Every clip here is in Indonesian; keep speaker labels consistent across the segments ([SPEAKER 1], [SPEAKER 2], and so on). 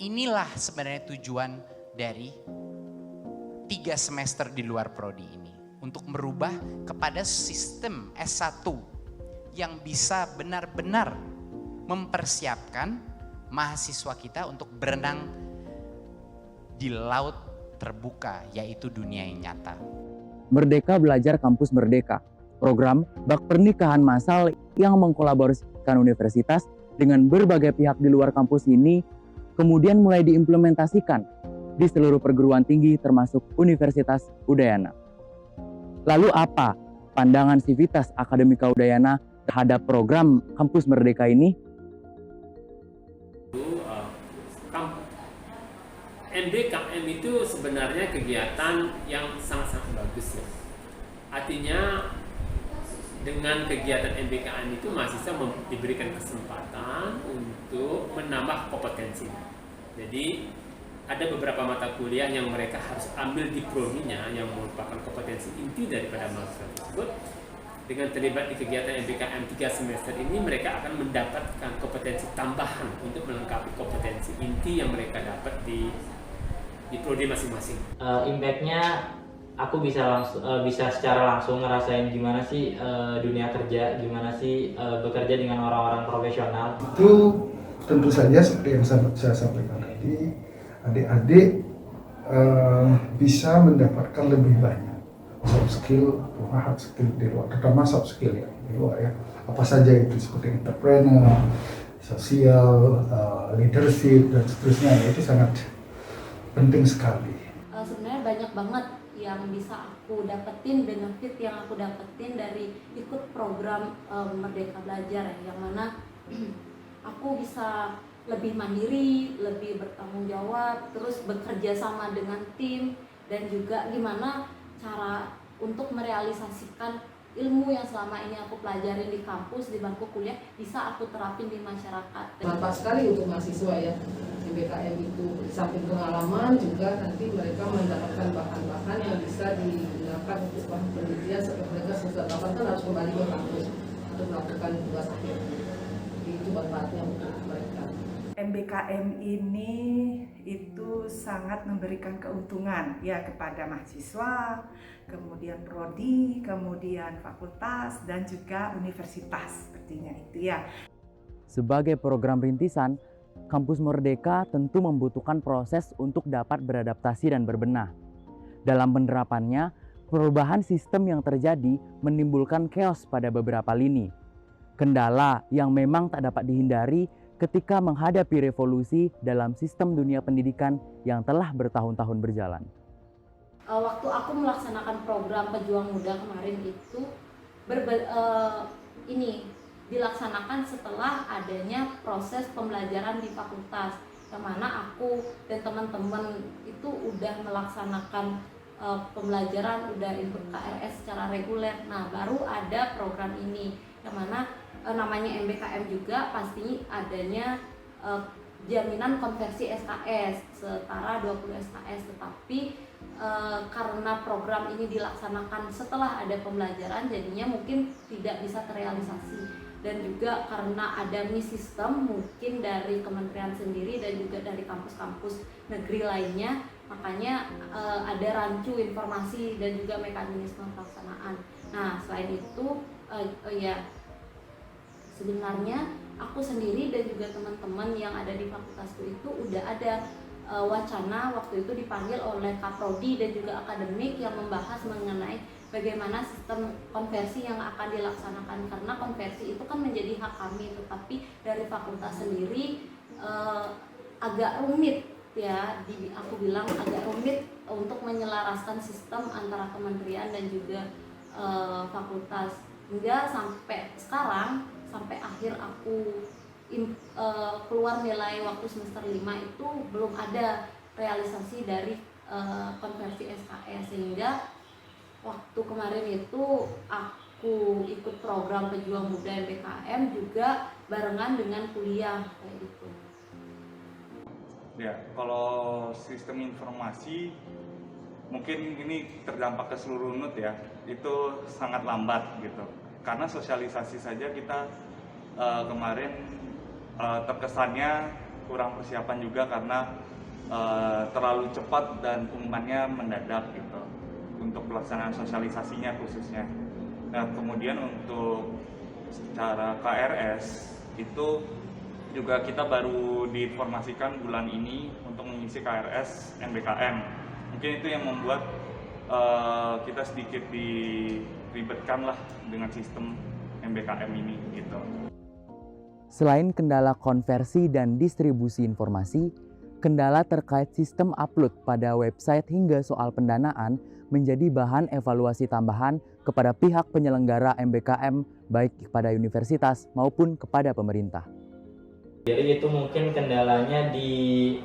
[SPEAKER 1] inilah sebenarnya tujuan dari 3 semester di luar prodi ini. Untuk merubah kepada sistem S1 yang bisa benar-benar mempersiapkan mahasiswa kita untuk berenang di laut terbuka, yaitu dunia yang nyata.
[SPEAKER 2] Merdeka Belajar Kampus Merdeka, program bak pernikahan massal yang mengkolaborasikan universitas dengan berbagai pihak di luar kampus ini kemudian mulai diimplementasikan di seluruh perguruan tinggi termasuk Universitas Udayana. Lalu apa pandangan Civitas Akademika Udayana terhadap program Kampus Merdeka ini?
[SPEAKER 3] MBKM itu sebenarnya kegiatan yang sangat-sangat bagus ya. Artinya dengan kegiatan MBKM itu mahasiswa diberikan kesempatan untuk menambah kompetensi. Jadi ada beberapa mata kuliah yang mereka harus ambil di prodinya yang merupakan kompetensi inti daripada mahasiswa tersebut. Dengan terlibat di kegiatan MBKM 3 semester ini, mereka akan mendapatkan kompetensi tambahan untuk melengkapi kompetensi inti yang mereka dapat di prodi masing-masing.
[SPEAKER 4] Impact-nya aku bisa secara langsung ngerasain gimana sih dunia kerja, gimana sih bekerja dengan orang-orang profesional.
[SPEAKER 5] Itu tentu saja seperti yang saya sampaikan tadi, adik-adik bisa mendapatkan lebih banyak soft skill atau hard skill di luar, terutama soft skill ya di luar ya. Apa saja itu seperti entrepreneur, sosial, leadership dan seterusnya, itu sangat penting sekali.
[SPEAKER 6] Sebenarnya banyak banget yang bisa aku dapetin, benefit yang aku dapetin dari ikut program Merdeka Belajar ya, yang mana aku bisa lebih mandiri, lebih bertanggung jawab, terus bekerja sama dengan tim, dan juga gimana cara untuk merealisasikan ilmu yang selama ini aku pelajarin di kampus, di bangku kuliah, bisa aku terapin di masyarakat.
[SPEAKER 7] Bermanfaat sekali untuk mahasiswa ya. MBKM itu samping pengalaman juga nanti mereka mendapatkan bahan-bahan yang bisa digunakan untuk bahan penelitian setelah mereka semester 8 kan harus kembali ke kampus untuk melakukan tugas akhir. Jadi itu manfaatnya untuk mereka.
[SPEAKER 8] MBKM ini itu sangat memberikan keuntungan ya kepada mahasiswa, kemudian prodi, kemudian fakultas dan juga universitas sepertinya itu ya.
[SPEAKER 2] Sebagai program rintisan, Kampus Merdeka tentu membutuhkan proses untuk dapat beradaptasi dan berbenah. Dalam penerapannya, perubahan sistem yang terjadi menimbulkan chaos pada beberapa lini. Kendala yang memang tak dapat dihindari ketika menghadapi revolusi dalam sistem dunia pendidikan yang telah bertahun-tahun berjalan.
[SPEAKER 6] Waktu aku melaksanakan program Pejuang Muda kemarin itu dilaksanakan setelah adanya proses pembelajaran di fakultas, yang mana aku dan teman-teman itu udah melaksanakan pembelajaran, udah ikut KRS secara reguler. Nah, baru ada program ini, yang mana namanya MBKM juga pasti adanya jaminan konversi SKS setara 20 SKS, tetapi karena program ini dilaksanakan setelah ada pembelajaran, jadinya mungkin tidak bisa terrealisasi. Dan juga karena ada sistem mungkin dari kementerian sendiri dan juga dari kampus-kampus negeri lainnya, makanya ada rancu informasi dan juga mekanisme pelaksanaan. Nah, selain itu sebenarnya aku sendiri dan juga teman-teman yang ada di fakultasku itu udah ada wacana waktu itu dipanggil oleh Kaprodi dan juga akademik yang membahas mengenai bagaimana sistem konversi yang akan dilaksanakan, karena konversi itu kan menjadi hak kami, tetapi dari fakultas sendiri agak rumit ya, aku bilang agak rumit untuk menyelaraskan sistem antara kementerian dan juga fakultas, hingga sampai sekarang, sampai akhir aku keluar nilai waktu semester 5 itu belum ada realisasi dari konversi SKS, sehingga waktu kemarin itu aku ikut program Pejuang Muda MBKM juga barengan dengan kuliah kayak gitu.
[SPEAKER 9] Ya, kalau sistem informasi mungkin ini terdampak ke seluruh unit ya, itu sangat lambat gitu. Karena sosialisasi saja kita kemarin terkesannya kurang persiapan juga karena terlalu cepat dan pengumumannya mendadak gitu untuk pelaksanaan sosialisasinya khususnya. Nah, kemudian untuk secara KRS itu juga kita baru diinformasikan bulan ini untuk mengisi KRS MBKM. Mungkin itu yang membuat kita sedikit diribetkan lah dengan sistem MBKM ini gitu.
[SPEAKER 2] Selain kendala konversi dan distribusi informasi, kendala terkait sistem upload pada website hingga soal pendanaan menjadi bahan evaluasi tambahan kepada pihak penyelenggara MBKM baik kepada universitas maupun kepada pemerintah.
[SPEAKER 4] Jadi itu mungkin kendalanya di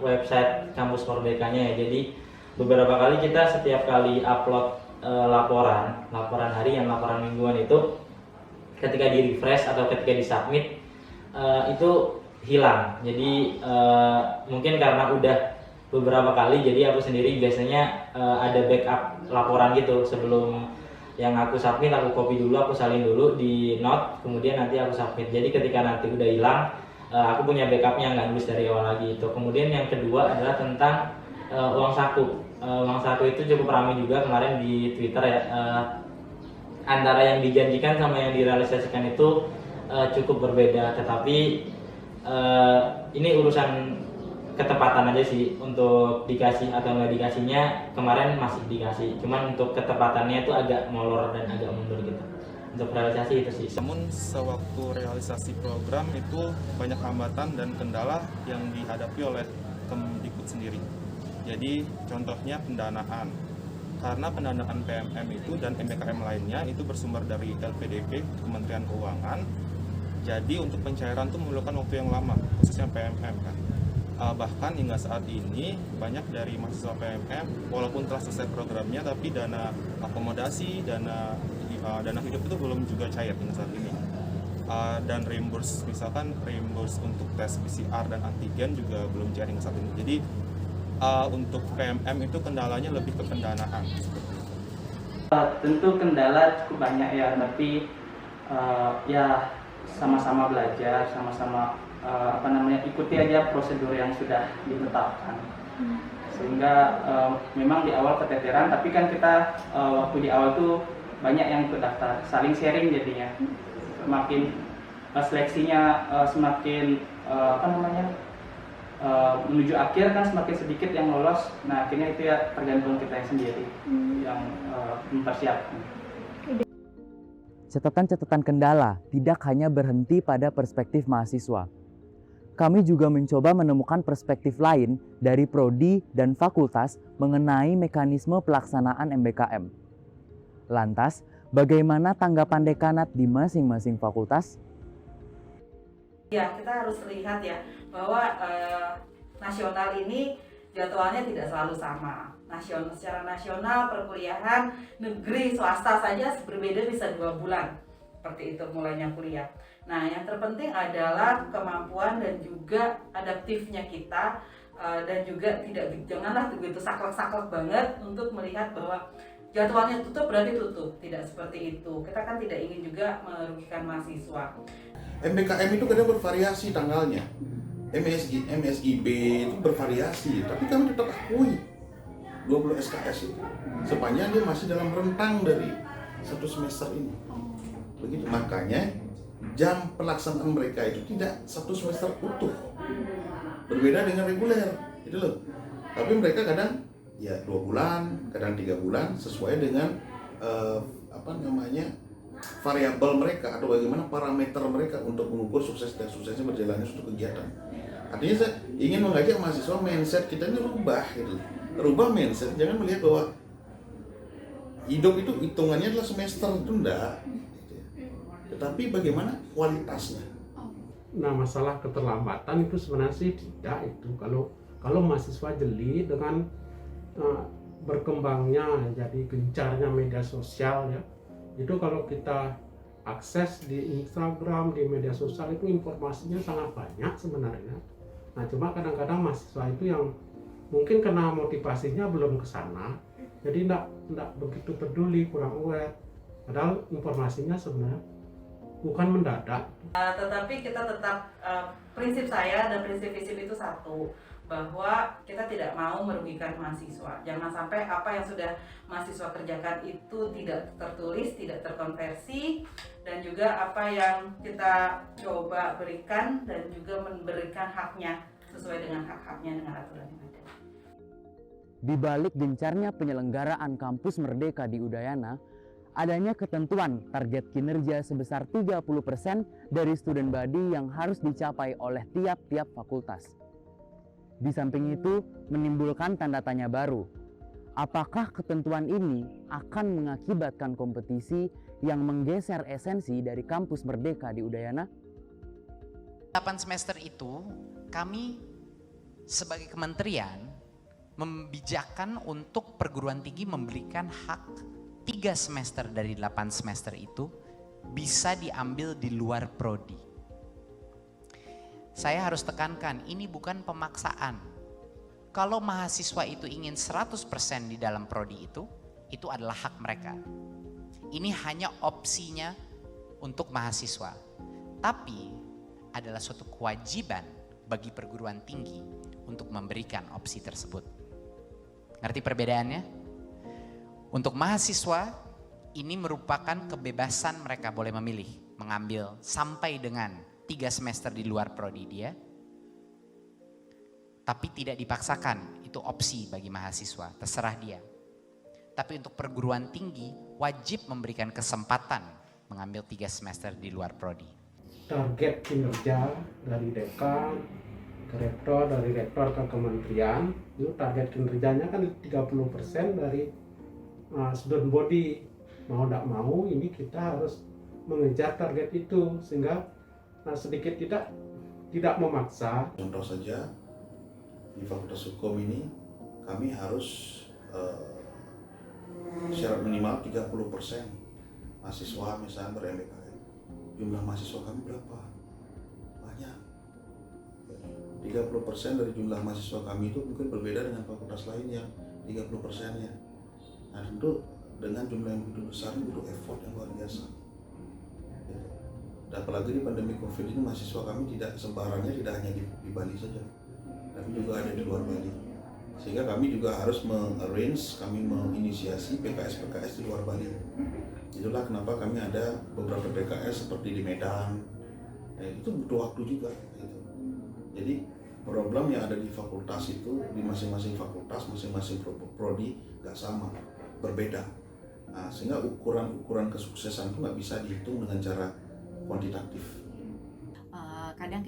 [SPEAKER 4] website Kampus Merdekanya ya. Jadi beberapa kali kita setiap kali upload laporan harian, laporan mingguan itu ketika di refresh atau ketika di submit itu hilang. Jadi mungkin karena udah beberapa kali, jadi aku sendiri biasanya ada backup laporan gitu. Sebelum yang aku submit, aku copy dulu, aku salin dulu di note, kemudian nanti aku submit. Jadi ketika nanti udah hilang, aku punya backupnya, nggak nulis dari awal lagi itu. Kemudian yang kedua adalah tentang uang saku. Uang saku itu cukup ramai juga kemarin di Twitter ya. Antara yang dijanjikan sama yang direalisasikan itu cukup berbeda, tetapi ini urusan ketepatan aja sih. Untuk dikasih atau nggak dikasihnya kemarin masih dikasih, cuman untuk ketepatannya itu agak molor dan agak mundur gitu. Untuk realisasi itu sih.
[SPEAKER 10] Namun sewaktu realisasi program itu banyak hambatan dan kendala yang dihadapi oleh Kemdikbud sendiri. Jadi contohnya pendanaan. Karena pendanaan PMM itu dan MBKM lainnya itu bersumber dari LPDP Kementerian Keuangan. Jadi untuk pencairan itu memerlukan waktu yang lama, khususnya PMM kan. Bahkan hingga saat ini banyak dari mahasiswa PMM walaupun telah selesai programnya, tapi dana akomodasi, dana hidup itu belum juga cair hingga saat ini. Dan reimburse, misalkan reimburse untuk tes PCR dan antigen juga belum cair hingga saat ini. Jadi untuk PMM itu kendalanya lebih ke pendanaan.
[SPEAKER 11] Tentu kendala cukup banyak ya, tapi ya sama-sama belajar, sama-sama ikuti aja prosedur yang sudah ditetapkan. Sehingga memang di awal keteteran, tapi kan kita waktu di awal tuh banyak yang ikut daftar, saling sharing jadinya. Semakin seleksinya semakin menuju akhir kan semakin sedikit yang lolos. Nah akhirnya itu ya tergantung kita sendiri yang mempersiapkan.
[SPEAKER 2] Catatan-catatan kendala tidak hanya berhenti pada perspektif mahasiswa. Kami juga mencoba menemukan perspektif lain dari prodi dan fakultas mengenai mekanisme pelaksanaan MBKM. Lantas, bagaimana tanggapan dekanat di masing-masing fakultas?
[SPEAKER 8] Ya, kita harus lihat ya bahwa nasional ini jadwalnya tidak selalu sama. Secara nasional perkuliahan negeri swasta saja berbeda bisa 2 bulan seperti itu mulainya kuliah. Nah yang terpenting adalah kemampuan dan juga adaptifnya kita dan juga janganlah begitu saklek-saklek banget untuk melihat bahwa jadwalnya tutup berarti tutup. Tidak seperti itu. Kita kan tidak ingin juga merugikan mahasiswa.
[SPEAKER 12] MBKM itu kadang bervariasi tanggalnya. MSIB itu bervariasi, tapi kami tetap akui 20 SKS itu sepanjang dia masih dalam rentang dari 1 semester ini. Begitu, makanya jam pelaksanaan mereka itu tidak 1 semester utuh, berbeda dengan reguler itu loh. Tapi mereka kadang ya 2 bulan, kadang 3 bulan sesuai dengan variabel mereka atau bagaimana parameter mereka untuk mengukur sukses dan suksesnya berjalannya suatu kegiatan. Artinya saya ingin mengajak mahasiswa mindset kita ini rubah gitu. Rubah mindset, jangan melihat bahwa hidup itu hitungannya adalah semester, itu enggak. Tetapi bagaimana kualitasnya.
[SPEAKER 13] Nah masalah keterlambatan itu sebenarnya sih tidak itu. Kalau mahasiswa jeli dengan berkembangnya jadi gencarnya media sosial ya. Itu kalau kita akses di Instagram, di media sosial itu informasinya sangat banyak sebenarnya. Nah cuma kadang-kadang mahasiswa itu yang mungkin karena motivasinya belum ke sana, jadi tidak begitu peduli, kurang aware. Padahal informasinya sebenarnya bukan mendadak.
[SPEAKER 8] Tetapi kita tetap prinsip saya dan prinsip FISIP itu satu, bahwa kita tidak mau merugikan mahasiswa. Jangan sampai apa yang sudah mahasiswa kerjakan itu tidak tertulis, tidak terkonversi, dan juga apa yang kita coba berikan dan juga memberikan haknya sesuai dengan hak-haknya dengan aturan yang ada.
[SPEAKER 2] Di balik gencarnya penyelenggaraan Kampus Merdeka di Udayana, adanya ketentuan target kinerja sebesar 30% dari student body yang harus dicapai oleh tiap-tiap fakultas. Di samping itu, menimbulkan tanda tanya baru. Apakah ketentuan ini akan mengakibatkan kompetisi yang menggeser esensi dari Kampus Merdeka di Udayana?
[SPEAKER 1] 8 semester itu, kami sebagai kementerian membijakkan untuk perguruan tinggi memberikan hak 3 semester dari 8 semester itu bisa diambil di luar prodi. Saya harus tekankan, ini bukan pemaksaan. Kalau mahasiswa itu ingin 100% di dalam prodi itu adalah hak mereka. Ini hanya opsinya untuk mahasiswa. Tapi adalah suatu kewajiban bagi perguruan tinggi untuk memberikan opsi tersebut. Ngerti perbedaannya? Untuk mahasiswa, ini merupakan kebebasan mereka boleh memilih, mengambil sampai dengan 3 semester di luar prodi dia, tapi tidak dipaksakan, itu opsi bagi mahasiswa, terserah dia. Tapi untuk perguruan tinggi wajib memberikan kesempatan mengambil 3 semester di luar prodi.
[SPEAKER 13] Target kinerja dari dekan ke rektor, dari rektor ke kementerian, itu target kinerjanya kan 30% dari student body. Mau tidak mau ini kita harus mengejar target itu, sehingga sedikit tidak memaksa.
[SPEAKER 12] Contoh saja di Fakultas Hukum ini kami harus syarat minimal 30% mahasiswa misalnya ber-MBKM. Jumlah mahasiswa kami berapa? Banyak. 30% dari jumlah mahasiswa kami itu mungkin berbeda dengan fakultas lain yang 30%-nya. Nah tentu dengan jumlah yang begitu besar butuh effort yang luar biasa. Dan apalagi di pandemi COVID ini mahasiswa kami tidak sembarangnya tidak hanya di Bali saja, tapi juga ada di luar Bali. Sehingga kami juga harus kami menginisiasi PKS di luar Bali. Itulah kenapa kami ada beberapa PKS seperti di Medan. Itu butuh waktu juga. Gitu. Jadi problem yang ada di fakultas itu di masing-masing fakultas, masing-masing prodi nggak sama, berbeda. Nah, sehingga ukuran kesuksesan itu nggak bisa dihitung dengan cara kuantitatif.
[SPEAKER 14] Kadang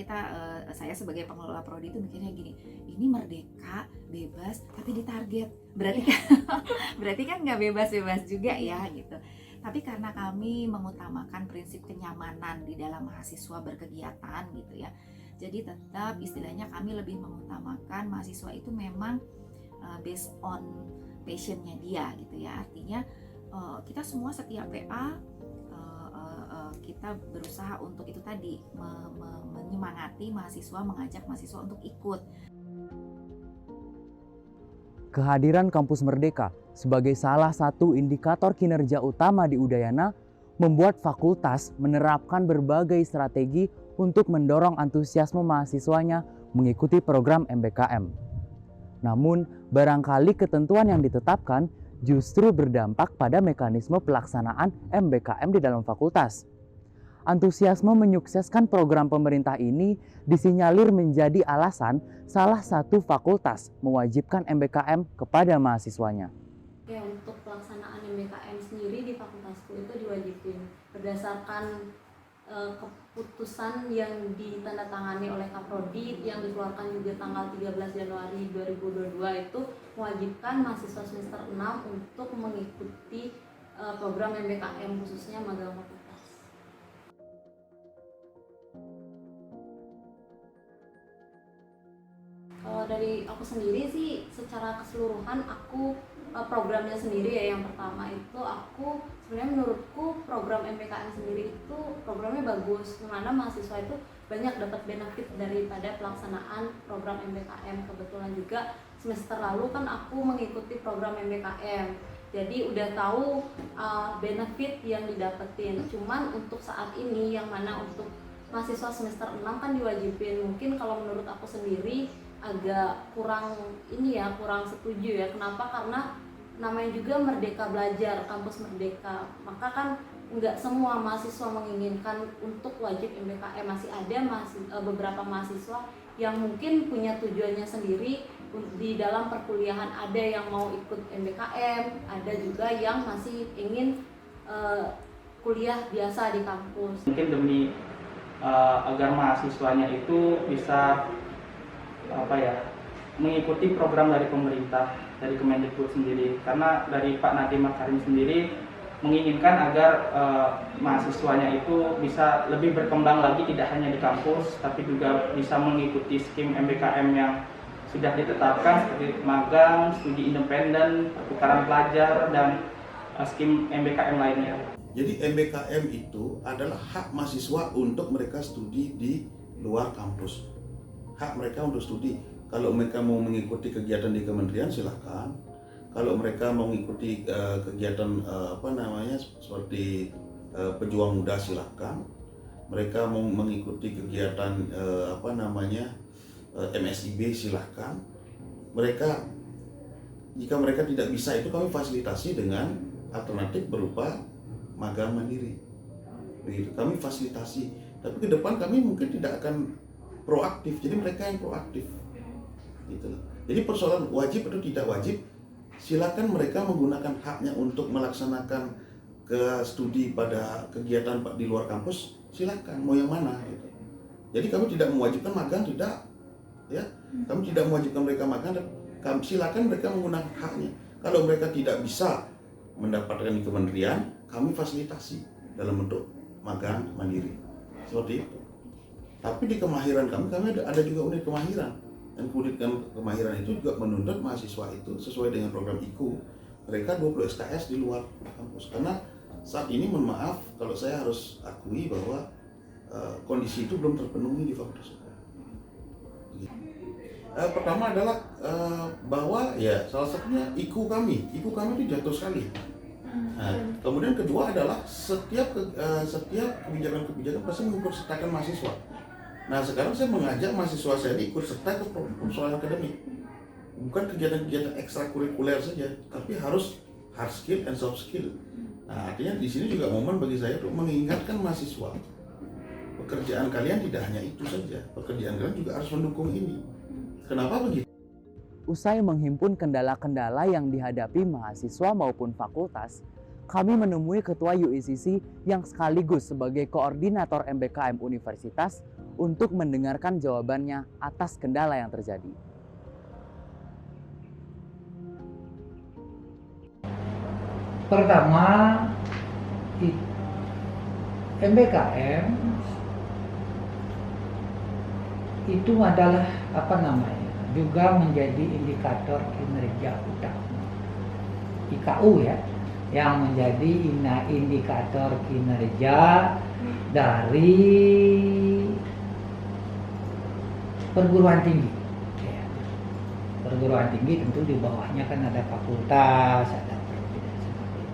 [SPEAKER 14] saya sebagai pengelola prodi itu mikirnya gini, ini merdeka, bebas, tapi ditarget. Berarti kan nggak bebas-bebas juga ya gitu. Tapi karena kami mengutamakan prinsip kenyamanan di dalam mahasiswa berkegiatan gitu ya, jadi tetap istilahnya kami lebih mengutamakan mahasiswa itu memang based on passionnya dia gitu ya. Artinya kita semua setiap PA kita berusaha untuk itu tadi menyemangati mahasiswa, mengajak mahasiswa untuk ikut.
[SPEAKER 2] Kehadiran Kampus Merdeka sebagai salah satu indikator kinerja utama di Udayana membuat fakultas menerapkan berbagai strategi untuk mendorong antusiasme mahasiswanya mengikuti program MBKM. Namun, barangkali ketentuan yang ditetapkan justru berdampak pada mekanisme pelaksanaan MBKM di dalam fakultas. Antusiasme menyukseskan program pemerintah ini disinyalir menjadi alasan salah satu fakultas mewajibkan MBKM kepada mahasiswanya.
[SPEAKER 6] Ya, untuk pelaksanaan MBKM sendiri di fakultasku itu diwajibkan berdasarkan keputusan yang ditandatangani oleh Kaprodi yang dikeluarkan juga tanggal 13 Januari 2022 itu mewajibkan mahasiswa semester 6 untuk mengikuti program MBKM khususnya magang fakultas. Kalau dari aku sendiri sih secara keseluruhan aku programnya sendiri ya, yang pertama itu aku sebenarnya menurutku program MBKM sendiri itu programnya bagus, dimana mahasiswa itu banyak dapat benefit daripada pelaksanaan program MBKM. Kebetulan juga semester lalu kan aku mengikuti program MBKM Jadi udah tahu benefit yang didapetin. Cuman untuk saat ini yang mana untuk mahasiswa semester 6 kan diwajibin. Mungkin kalau menurut aku sendiri agak kurang kurang setuju ya. Kenapa? Karena namanya juga Merdeka Belajar, kampus Merdeka. Maka kan nggak semua mahasiswa menginginkan untuk wajib MBKM. Masih ada beberapa mahasiswa yang mungkin punya tujuannya sendiri di dalam perkuliahan. Ada yang mau ikut MBKM, ada juga yang masih ingin kuliah biasa di kampus.
[SPEAKER 11] Mungkin demi agar mahasiswanya itu bisa mengikuti program dari pemerintah, dari Kemendikbud sendiri. Karena dari Pak Nadiem Makarim sendiri menginginkan agar mahasiswanya itu bisa lebih berkembang lagi, tidak hanya di kampus, tapi juga bisa mengikuti skim MBKM yang sudah ditetapkan seperti magang, studi independen, pertukaran pelajar, dan skim MBKM lainnya.
[SPEAKER 12] Jadi MBKM itu adalah hak mahasiswa untuk mereka studi di luar kampus. Hak mereka untuk studi. Kalau mereka mau mengikuti kegiatan di kementerian silahkan. Kalau mereka mau mengikuti kegiatan seperti pejuang muda silahkan. Mereka mau mengikuti kegiatan MSIB silahkan. Jika mereka tidak bisa itu kami fasilitasi dengan alternatif berupa magang mandiri. Begitu, kami fasilitasi. Tapi ke depan kami mungkin tidak akan proaktif, jadi mereka yang proaktif. Gitu. Jadi persoalan wajib atau tidak wajib, silakan mereka menggunakan haknya untuk melaksanakan ke studi pada kegiatan di luar kampus, silakan mau yang mana. Gitu. Jadi kami tidak mewajibkan magang, tidak, ya. Kami tidak mewajibkan mereka magang, silakan mereka menggunakan haknya. Kalau mereka tidak bisa mendapatkan di kementerian, kami fasilitasi dalam bentuk magang mandiri, seperti itu. Tapi di kemahiran kami ada juga unit kemahiran. Dan unit kemahiran itu juga menuntut mahasiswa itu sesuai dengan program IKU, mereka 20 SKS di luar kampus. Karena saat ini mohon maaf, kalau saya harus akui bahwa kondisi itu belum terpenuhi di Fakultas Hukum. Pertama adalah bahwa ya salah satunya IKU kami itu jatuh sekali. Nah, kemudian kedua adalah setiap kebijakan pasti mengikutsertakan mahasiswa. Nah sekarang saya mengajak mahasiswa saya ikut serta ke persoalan akademik, bukan kegiatan-kegiatan ekstrakurikuler saja, tapi harus hard skill and soft skill. Nah artinya di sini juga momen bagi saya untuk mengingatkan mahasiswa, pekerjaan kalian tidak hanya itu saja, pekerjaan kalian juga harus mendukung ini. Kenapa begitu?
[SPEAKER 2] Usai menghimpun kendala-kendala yang dihadapi mahasiswa maupun fakultas, kami menemui Ketua UICC yang sekaligus sebagai koordinator MBKM Universitas untuk mendengarkan jawabannya atas kendala yang terjadi.
[SPEAKER 15] Pertama, MBKM itu adalah juga menjadi indikator kinerja utama IKU ya, yang menjadi indikator kinerja dari perguruan tinggi. Ya. Perguruan tinggi tentu di bawahnya kan ada fakultas, ada prodi dan sebagainya.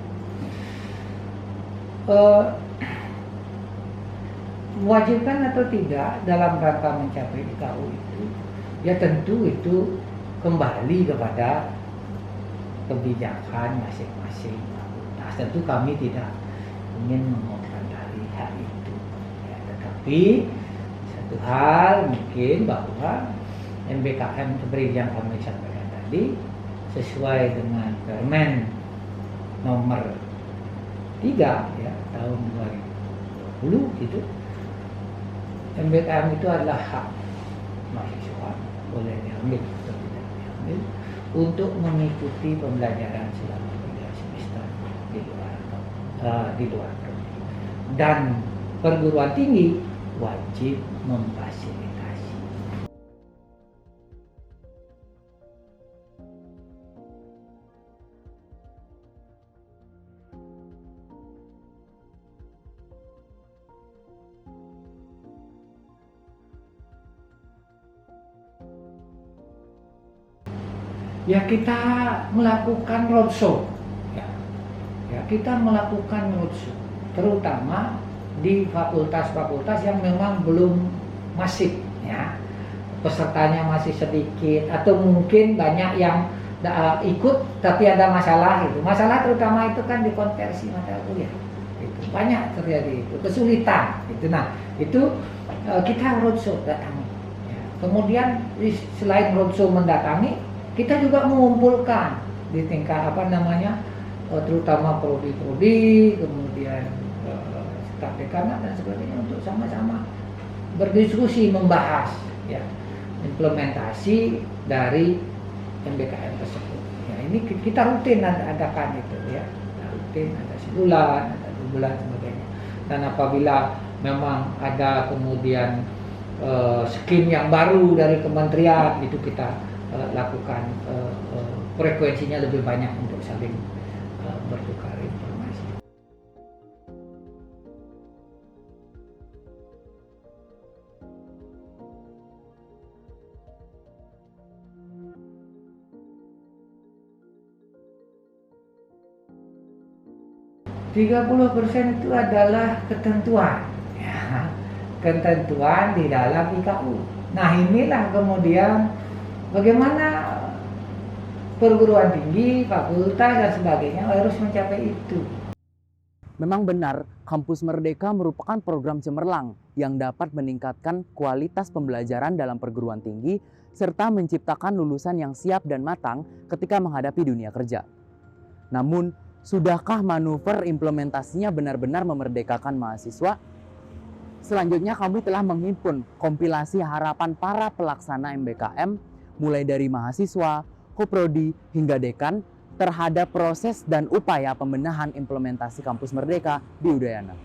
[SPEAKER 15] Mewajibkan atau tidak dalam rangka mencapai IKU itu, ya tentu itu kembali kepada kebijakan masing-masing fakultas. Tentu kami tidak ingin mengomentari hal itu. Ya, tetapi satu hal mungkin bahwa MBKM seperti yang kami sampaikan tadi sesuai dengan Permen nomor 3 ya tahun 2020 itu, MBKM itu adalah hak mahasiswa, boleh diambil atau tidak diambil, untuk mengikuti pembelajaran selama 3 semester di luar prodi. Dan perguruan tinggi wajib memfasilitasi. Ya kita melakukan roadshow ya, ya, kita melakukan roadshow, terutama di fakultas-fakultas yang memang belum masif, ya, pesertanya masih sedikit atau mungkin banyak yang ikut tapi ada masalah itu. Masalah terutama itu kan di konversi mata kuliah. Itu banyak terjadi itu kesulitan. Itu nah itu kita roadshow datangi. Ya. Kemudian selain roadshow mendatangi, kita juga mengumpulkan di tingkat terutama prodi-prodi, kemudian staf dekanat dan sebagainya untuk sama-sama berdiskusi membahas ya implementasi dari MBKM tersebut. Ya, ini kita rutin adakan itu ya. Rutin ada sebulan, ada 2 bulan sebagainya. Dan apabila memang ada kemudian skim yang baru dari kementerian itu kita lakukan frekuensinya lebih banyak untuk saling bertukar informasi. %30 itu adalah ketentuan, ya, ketentuan di dalam IKU. Nah inilah kemudian bagaimana perguruan tinggi, fakultas dan sebagainya harus mencapai itu.
[SPEAKER 2] Memang benar, Kampus Merdeka merupakan program cemerlang yang dapat meningkatkan kualitas pembelajaran dalam perguruan tinggi serta menciptakan lulusan yang siap dan matang ketika menghadapi dunia kerja. Namun, sudahkah manuver implementasinya benar-benar memerdekakan mahasiswa? Selanjutnya kami telah menghimpun kompilasi harapan para pelaksana MBKM mulai dari mahasiswa, koprodi, hingga dekan terhadap proses dan upaya pembenahan implementasi Kampus Merdeka di Udayana.